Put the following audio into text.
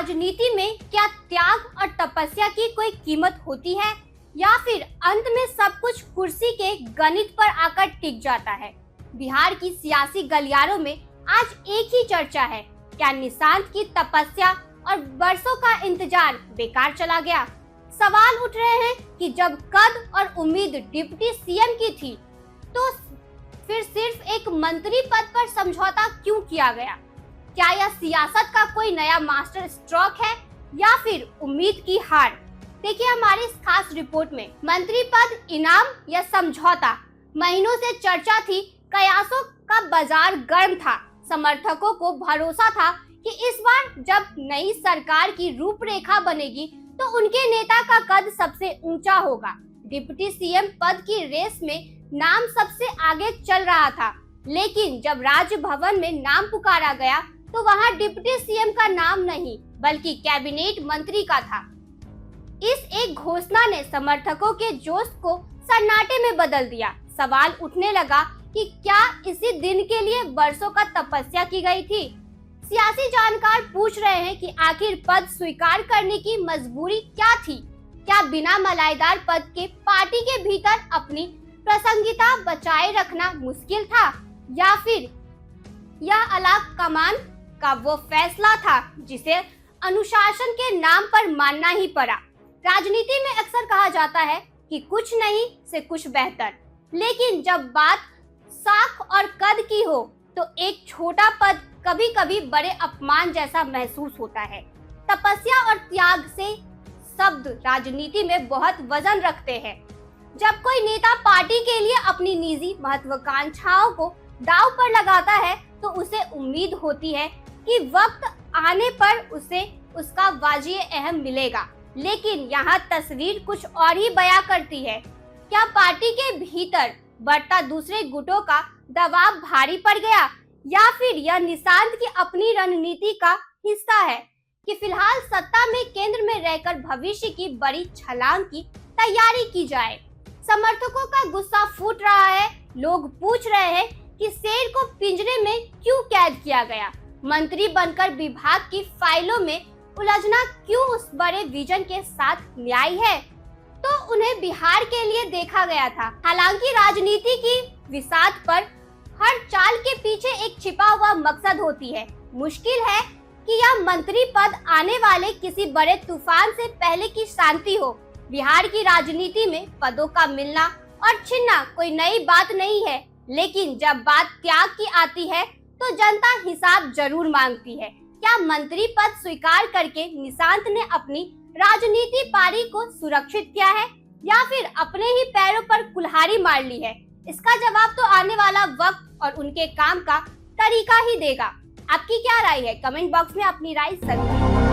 राजनीति में क्या त्याग और तपस्या की कोई कीमत होती है, या फिर अंत में सब कुछ कुर्सी के गणित पर आकर टिक जाता है? बिहार की सियासी गलियारों में आज एक ही चर्चा है, क्या निशांत की तपस्या और बरसों का इंतजार बेकार चला गया? सवाल उठ रहे हैं कि जब कद और उम्मीद डिप्टी सीएम की थी, तो फिर सिर्फ एक मंत्री पद पर समझौता क्यों किया गया? क्या यह सियासत का कोई नया मास्टर स्ट्रोक है या फिर उम्मीद की हार? देखिए हमारी इस खास रिपोर्ट में। मंत्री पद, इनाम या समझौता, महीनों से चर्चा थी। कयासों का बाजार गर्म था। समर्थकों को भरोसा था कि इस बार जब नई सरकार की रूपरेखा बनेगी तो उनके नेता का कद सबसे ऊंचा होगा। डिप्टी सीएम पद की रेस में नाम सबसे आगे चल रहा था, लेकिन जब राजभवन में नाम पुकारा गया तो वहां डिप्टी सीएम का नाम नहीं बल्कि कैबिनेट मंत्री का था। इस एक घोषणा ने समर्थकों के जोश को सन्नाटे में बदल दिया। सवाल उठने लगा कि क्या इसी दिन के लिए बरसों का तपस्या की गई थी? सियासी जानकार पूछ रहे हैं कि आखिर पद स्वीकार करने की मजबूरी क्या थी? क्या बिना मलाईदार पद के पार्टी के भीतर अपनी प्रासंगिकता बचाए रखना मुश्किल था, या फिर यह अलाक कमान का वो फैसला था जिसे अनुशासन के नाम पर मानना ही पड़ा? राजनीति में अक्सर कहा जाता है कि कुछ नहीं से कुछ बेहतर, लेकिन जब बात साख और कद की हो तो एक छोटा पद कभी कभी बड़े अपमान जैसा महसूस होता है। तपस्या और त्याग से शब्द राजनीति में बहुत वजन रखते हैं। जब कोई नेता पार्टी के लिए अपनी निजी महत्वाकांक्षाओं को दांव पर लगाता है तो उसे उम्मीद होती है कि वक्त आने पर उसे उसका वाजिए अहम मिलेगा, लेकिन यहाँ तस्वीर कुछ और ही बयां करती है। क्या पार्टी के भीतर बढ़ता दूसरे गुटों का दबाव भारी पड़ गया, या फिर यह निशांत की अपनी रणनीति का हिस्सा है कि फिलहाल सत्ता में केंद्र में रहकर भविष्य की बड़ी छलांग की तैयारी की जाए? समर्थकों का गुस्सा फूट रहा है। लोग पूछ रहे हैं कि शेर को पिंजरे में क्यों कैद किया गया? मंत्री बनकर विभाग की फाइलों में उलझना क्यों उस बड़े विजन के साथ न्याय है? तो उन्हें बिहार के लिए देखा गया था। हालांकि राजनीति की विसात पर हर चाल के पीछे एक छिपा हुआ मकसद होती है। मुश्किल है कि यह मंत्री पद आने वाले किसी बड़े तूफान से पहले की शांति हो। बिहार की राजनीति में पदों का मिलना और छिनना कोई नई बात नहीं है, लेकिन जब बात त्याग की आती है तो जनता हिसाब जरूर मांगती है। क्या मंत्री पद स्वीकार करके निशांत ने अपनी राजनीति पारी को सुरक्षित किया है, या फिर अपने ही पैरों पर कुल्हाड़ी मार ली है? इसका जवाब तो आने वाला वक्त और उनके काम का तरीका ही देगा। आपकी क्या राय है? कमेंट बॉक्स में अपनी राय जरूर